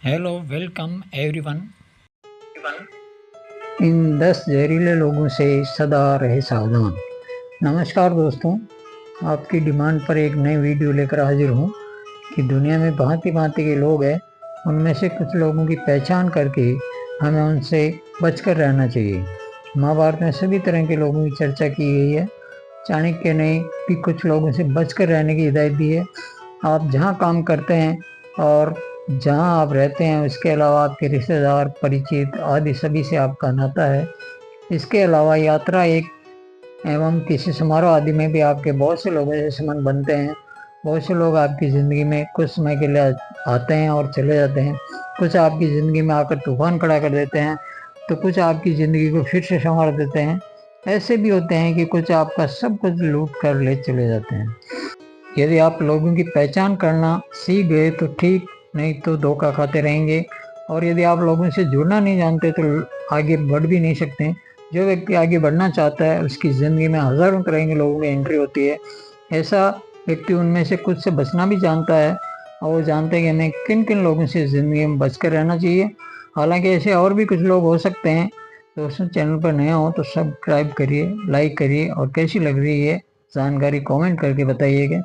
Hello welcome everyone. इन 10 जहरीले लोगों से सदा रहे सावधान। नमस्कार दोस्तों, आपकी डिमांड पर एक नई वीडियो लेकर हाजिर हूँ कि दुनिया में भांति भांति के लोग हैं। उनमें से कुछ लोगों की पहचान करके हमें उनसे बचकर रहना चाहिए। महाभारत में सभी तरह के लोगों की चर्चा की गई है। चाणक्य ने भी कुछ लोगों से बचकर रहने की हिदायत दी है। आप जहाँ काम करते हैं और जहाँ आप रहते हैं, उसके अलावा आपके रिश्तेदार, परिचित आदि सभी से आपका नाता है। इसके अलावा यात्रा एक एवं किसी समारोह आदि में भी आपके बहुत से लोगों से संबंध बनते हैं। बहुत से लोग आपकी ज़िंदगी में कुछ समय के लिए आते हैं और चले जाते हैं। कुछ आपकी ज़िंदगी में आकर तूफान खड़ा कर देते हैं, तो कुछ आपकी ज़िंदगी को फिर से संवार देते हैं। ऐसे भी होते हैं कि कुछ आपका सब कुछ लूट कर ले चले जाते हैं। यदि आप लोगों की पहचान करना सीख गए तो ठीक, नहीं तो धोखा खाते रहेंगे। और यदि आप लोगों से जुड़ना नहीं जानते तो आगे बढ़ भी नहीं सकते। जो व्यक्ति आगे बढ़ना चाहता है, उसकी ज़िंदगी में हज़ारों तरह के लोगों की एंट्री होती है। ऐसा व्यक्ति उनमें से कुछ से बचना भी जानता है, और वो जानते हैं कि हमें किन किन लोगों से ज़िंदगी में बचकर रहना चाहिए। हालांकि ऐसे और भी कुछ लोग हो सकते हैं। दोस्तों, चैनल पर नए हो तो सब्सक्राइब करिए, लाइक करिए, और कैसी लग रही है जानकारी कमेंट करके बताइएगा।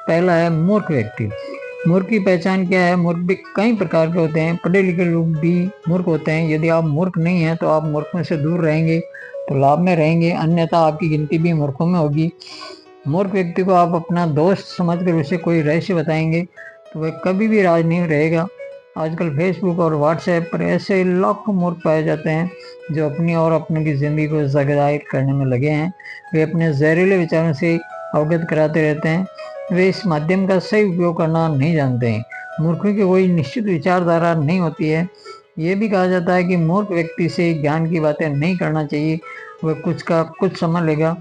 पहला है मूर्ख व्यक्ति। मूर्ख की पहचान क्या है? मूर्ख भी कई प्रकार के होते हैं। पढ़े लिखे लोग भी मूर्ख होते हैं। यदि आप मूर्ख नहीं हैं तो आप मूर्खों से दूर रहेंगे तो लाभ में रहेंगे, अन्यथा आपकी गिनती भी मूर्खों में होगी। मूर्ख व्यक्ति को आप अपना दोस्त समझकर उसे कोई रहस्य बताएंगे तो वह कभी भी राज नहीं रहेगा। आजकल फेसबुक और व्हाट्सएप पर ऐसे लाखों मूर्ख पाए जाते हैं जो अपनी और अपनों की ज़िंदगी को ज़ाहिर करने में लगे हैं। वे अपने जहरीले विचारों से अवगत कराते रहते हैं। वे इस माध्यम का सही उपयोग करना नहीं जानते हैं। मूर्खों की कोई निश्चित विचारधारा नहीं होती है। ये भी कहा जाता है कि मूर्ख व्यक्ति से ज्ञान की बातें नहीं करना चाहिए, वह कुछ का कुछ समझ लेगा।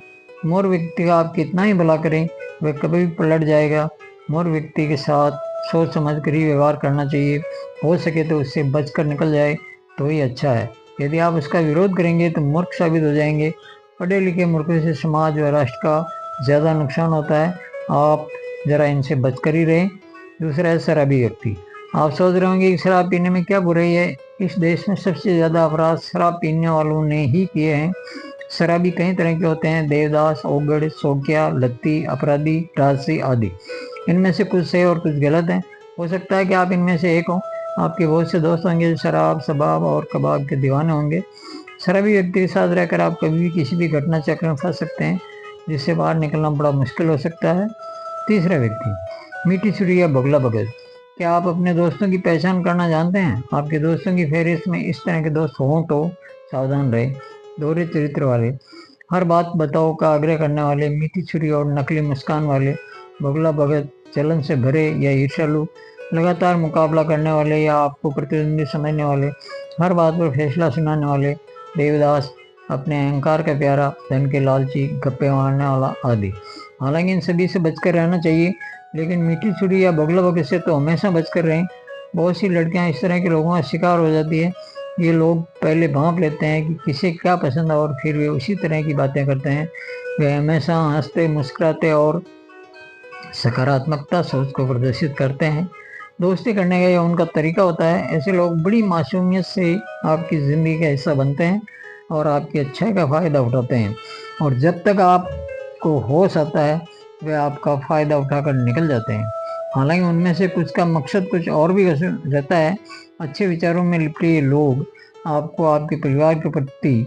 मूर्ख व्यक्ति का आप कितना ही भला करें, वह कभी भी पलट जाएगा। मूर्ख व्यक्ति के साथ सोच समझ कर ही व्यवहार करना चाहिए। हो सके तो उससे बचकर निकल जाए तो ही अच्छा है। यदि आप उसका विरोध करेंगे तो मूर्ख साबित हो जाएंगे। पढ़े लिखे मूर्खों से समाज व राष्ट्र का ज़्यादा नुकसान होता है। आप ज़रा इनसे बचकर ही रहें। दूसरा है शराबी व्यक्ति। आप सोच रहे होंगे कि शराब पीने में क्या बुराई है। इस देश में सबसे ज़्यादा अपराध शराब पीने वालों ने ही किए हैं। शराबी कई तरह के होते हैं: देवदास, ओगड़, शौकिया, लत्ती, अपराधी, राजसी आदि। इनमें से कुछ सही और कुछ गलत हैं। हो सकता है कि आप इनमें से एक हो। आपके बहुत से दोस्त होंगे जो शराब, शबाब और कबाब के दीवाने होंगे। शराबी व्यक्ति के साथ रहकर आप कभी भी किसी भी घटना चक्र में फंस सकते हैं, जिससे बाहर निकलना बड़ा मुश्किल हो सकता है। तीसरा व्यक्ति मीठी छुरी या बगला बगल। क्या आप अपने दोस्तों की पहचान करना जानते हैं? आपके दोस्तों की फहरिस्त में इस तरह के दोस्त हों तो सावधान रहे। दोहरे चरित्र वाले, हर बात बताओ का आग्रह करने वाले, मीठी छुरी और नकली मुस्कान वाले, बगला भगत, जलन से भरे या ईर्ष्यालु, लगातार मुकाबला करने वाले या आपको प्रतिद्वंदी समझने वाले, हर बात पर फैसला सुनाने वाले, देवदास, अपने अहंकार का प्यारा, धन के लालची, गप्पे मारने वाला आदि। हालांकि इन सभी से बचकर रहना चाहिए, लेकिन मीठी छुरी या बगला भगत से तो हमेशा बचकर रहें। बहुत सी लड़कियां इस तरह के लोगों का शिकार हो जाती है। ये लोग पहले भांप लेते हैं कि किसे क्या पसंद है और फिर वे उसी तरह की बातें करते हैं। वे हमेशा हंसते, मुस्कुराते और सकारात्मकता सोच को प्रदर्शित करते हैं। दोस्ती करने का यह उनका तरीका होता है। ऐसे लोग बड़ी मासूमियत से आपकी ज़िंदगी का हिस्सा बनते हैं और आपकी अच्छाई का फ़ायदा उठाते हैं। और जब तक आपको होश आता है, वे आपका फ़ायदा उठाकर निकल जाते हैं। हालांकि उनमें से कुछ का मकसद कुछ और भी रहता है। अच्छे विचारों में लिपटे ये लोग आपको आपके परिवार के प्रति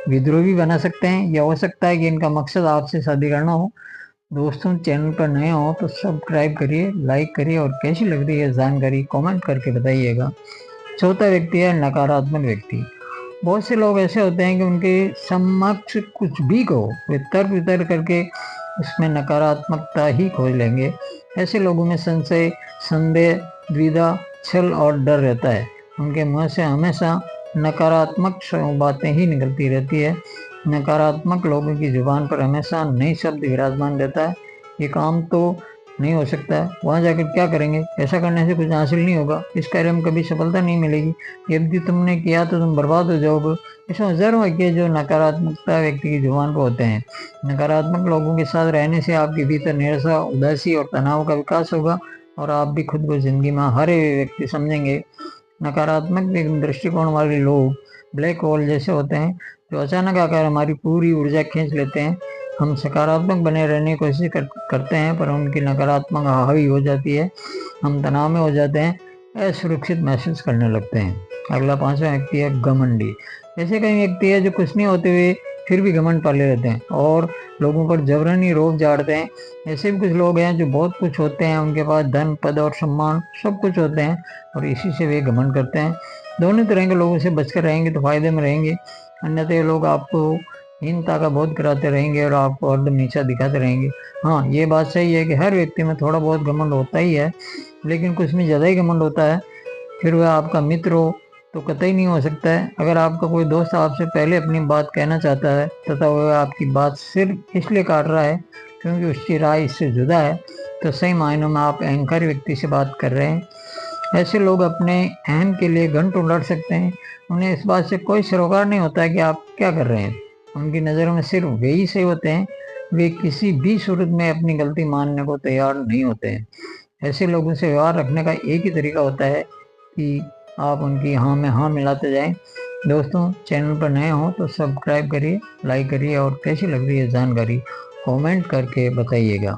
विद्रोही बना सकते हैं, या हो सकता है कि इनका मकसद आपसे शादी करना हो। दोस्तों, चैनल पर नए हो तो सब्सक्राइब करिए, लाइक करिए, और कैसी लग रही है जानकारी कमेंट करके बताइएगा। चौथा व्यक्ति है नकारात्मक व्यक्ति। बहुत से लोग ऐसे होते हैं कि उनके समक्ष कुछ भी कहो, वे तर्क वितर्क करके उसमें नकारात्मकता ही खोज लेंगे। ऐसे लोगों में संशय, संदेह, द्विधा, छल और डर रहता है। उनके मुंह से हमेशा नकारात्मक बातें ही निकलती रहती है। नकारात्मक लोगों की जुबान पर हमेशा नई शब्द विराजमान रहता है। ये काम तो नहीं हो सकता है, वहाँ जाकर क्या करेंगे, ऐसा करने से कुछ हासिल नहीं होगा, इस कार्य में कभी सफलता नहीं मिलेगी, यदि तुमने किया तो तुम बर्बाद हो जाओगे। ऐसे हजारों वाक्य जो नकारात्मकता व्यक्ति की जुबान पर होते हैं। नकारात्मक लोगों के साथ रहने से आपके भीतर निराशा, उदासी और तनाव का विकास होगा, और आप भी खुद को जिंदगी में हारे हुए व्यक्ति समझेंगे। नकारात्मक दृष्टिकोण वाले लोग ब्लैक होल जैसे होते हैं जो अचानक आकर हमारी पूरी ऊर्जा खींच लेते हैं। हम सकारात्मक बने रहने की कोशिश करते हैं पर उनकी नकारात्मक हावी हो जाती है। हम तनाव में हो जाते हैं, असुरक्षित महसूस करने लगते हैं। अगला 5वां व्यक्ति है घमंडी। ऐसे कई व्यक्ति है जो कुछ नहीं होते हुए फिर भी घमंड पाले रहते हैं और लोगों पर जबरनी रोब झाड़ते हैं। ऐसे भी कुछ लोग हैं जो बहुत कुछ होते हैं, उनके पास धन पद और सम्मान सब कुछ होते हैं और इसी से वे घमंड करते हैं। दोनों तरह के लोगों से बचकर रहेंगे तो फायदे में रहेंगे, अन्यथा ये लोग आपको हीनता का बोध कराते रहेंगे और आपको हरदम नीचा दिखाते रहेंगे। हाँ, ये बात सही है कि हर व्यक्ति में थोड़ा बहुत घमंड होता ही है, लेकिन कुछ में ज़्यादा ही घमंड होता है फिर वह आपका मित्र हो तो कतई नहीं हो सकता है। अगर आपका कोई दोस्त आपसे पहले अपनी बात कहना चाहता है तथा वह आपकी बात सिर्फ इसलिए काट रहा है क्योंकि उसकी राय इससे जुदा है, तो सही मायनों में आप अहंकारी व्यक्ति से बात कर रहे हैं। ऐसे लोग अपने अहम के लिए घंटों लड़ सकते हैं। उन्हें इस बात से कोई सरोकार नहीं होता है कि आप क्या कर रहे हैं। उनकी नज़रों में सिर्फ वे ही सही होते हैं। वे किसी भी सूरत में अपनी गलती मानने को तैयार नहीं होते हैं। ऐसे लोगों से व्यवहार रखने का एक ही तरीका होता है कि आप उनकी हाँ में हाँ मिलाते जाएं। दोस्तों, चैनल पर नए हो तो सब्सक्राइब करिए, लाइक करिए और कैसी लग रही है जानकारी कमेंट करके बताइएगा।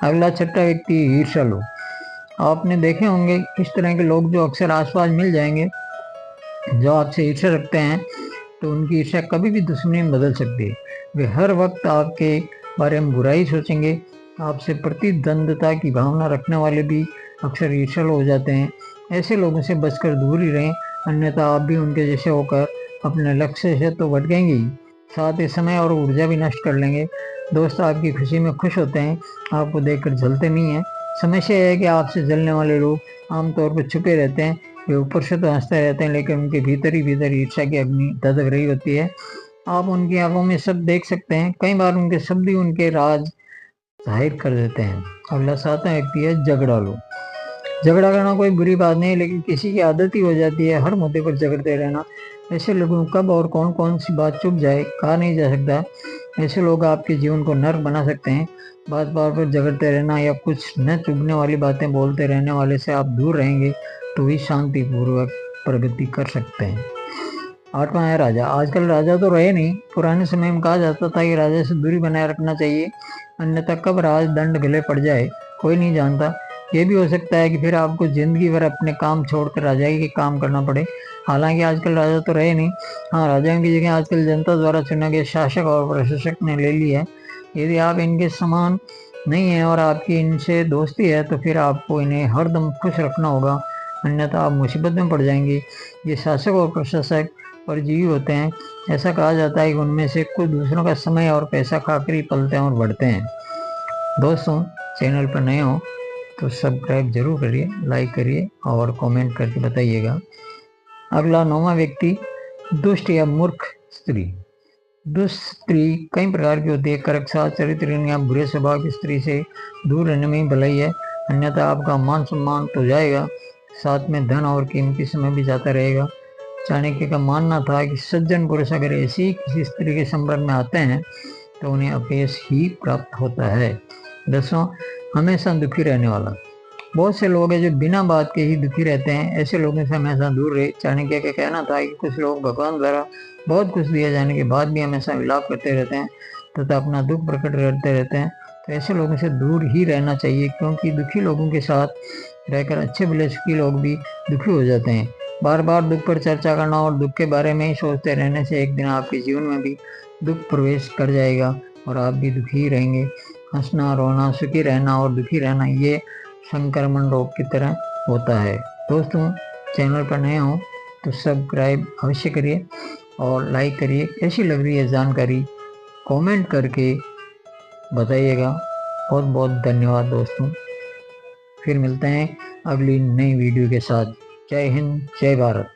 अगला 6वां व्यक्ति ईर्ष्या लोग। आपने देखे होंगे इस तरह के लोग जो अक्सर आसपास मिल जाएंगे, जो आपसे ईर्ष्या रखते हैं तो उनकी ईर्ष्या कभी भी दुश्मनी में बदल सकती है। वे हर वक्त आपके बारे में बुराई सोचेंगे। आपसे प्रतिद्वंद्विता की भावना रखने वाले भी अक्सर ईर्ष्या हो जाते हैं। ऐसे लोगों से बचकर दूर ही रहें, अन्यथा आप भी उनके जैसे होकर अपने लक्ष्य से तो भटकेंगे ही, साथ ही समय और ऊर्जा भी नष्ट कर लेंगे। दोस्त आपकी खुशी में खुश होते हैं, आपको देखकर जलते नहीं हैं। समस्या यह है कि आपसे जलने वाले लोग आमतौर पर छुपे रहते हैं। वे ऊपर से तो हंसते रहते हैं लेकिन उनके भीतर ही भीतर ईर्ष्या की अग्नि धधक रही होती है। आप उनकी आंखों में सब देख सकते हैं, कई बार उनके शब्द ही उनके राज जाहिर कर देते हैं। अगला 7वां व्यक्ति है झगड़ालू। झगड़ा करना कोई बुरी बात नहीं, लेकिन किसी की आदत ही हो जाती है हर मुद्दे पर झगड़ते रहना। ऐसे लोगों कब और कौन कौन सी बात चुप जाए कहा नहीं जा सकता। ऐसे लोग आपके जीवन को नर्क बना सकते हैं। बात बात पर झगड़ते रहना या कुछ न चुभने वाली बातें बोलते रहने वाले से आप दूर रहेंगे तो भी शांतिपूर्वक प्रगति कर सकते हैं। 8वां है राजा। आजकल राजा तो रहे नहीं, पुराने समय में कहा जाता था कि राजा से दूरी बनाए रखना चाहिए, अन्यथा कब राज दंड गले पड़ जाए कोई नहीं जानता। ये भी हो सकता है कि फिर आपको जिंदगी भर अपने काम छोड़कर राजाई के काम करना पड़े। हालांकि आजकल राजा तो रहे नहीं। हाँ, राजाओं की जगह आजकल जनता द्वारा चुना गया शासक और प्रशासक ने ले ली है। यदि आप इनके समान नहीं है और आपकी इनसे दोस्ती है तो फिर आपको इन्हें हरदम खुश रखना होगा, अन्यथा आप मुसीबत में पड़ जाएंगे। ये शासक और प्रशासक परजीवी होते हैं। ऐसा कहा जाता है कि उनमें से कुछ दूसरों का समय और पैसा खाकर ही पलते हैं और बढ़ते हैं। दोस्तों, चैनल पर नए हो तो सब्सक्राइब जरूर करिए, लाइक करिए और कमेंट करके बताइएगा। अगला 9वां व्यक्ति दुष्ट या मूर्ख स्त्री। दुष्ट स्त्री कई प्रकार की होती है। करकसा चरित्रहीन या बुरे स्वभाव की स्त्री से दूर रहने में ही भलाई है, अन्यथा आपका मान सम्मान तो जाएगा, साथ में धन और कीमती समय भी जाता रहेगा। चाणक्य का मानना था कि सज्जन पुरुष अगर ऐसी किसी स्त्री के संपर्क में आते हैं तो उन्हें अपयश ही प्राप्त होता है। 10वां, हमेशा दुखी रहने वाला। बहुत से लोग हैं जो बिना बात के ही दुखी रहते हैं, ऐसे लोगों से हमेशा दूर रहे। चाणक्य का कहना था कि कुछ लोग भगवान द्वारा बहुत कुछ दिए जाने के बाद भी हमेशा विलाप करते रहते हैं तथा अपना दुख प्रकट करते रहते हैं, तो ऐसे लोगों से दूर ही रहना चाहिए, क्योंकि दुखी लोगों के साथ रहकर अच्छे भले सुखी लोग भी दुखी हो जाते हैं। बार बार दुख पर चर्चा करना और दुख के बारे में ही सोचते रहने से एक दिन आपके जीवन में भी दुख प्रवेश कर जाएगा और आप भी दुखी ही रहेंगे। हंसना, रोना, सुखी रहना और दुखी रहना ये संक्रमण रोग की तरह होता है। दोस्तों, चैनल पर नए हो तो सब्सक्राइब अवश्य करिए और लाइक करिए। कैसी लग रही है जानकारी कमेंट करके बताइएगा। बहुत बहुत धन्यवाद दोस्तों। फिर मिलते हैं अगली नई वीडियो के साथ। जय हिंद, जय भारत।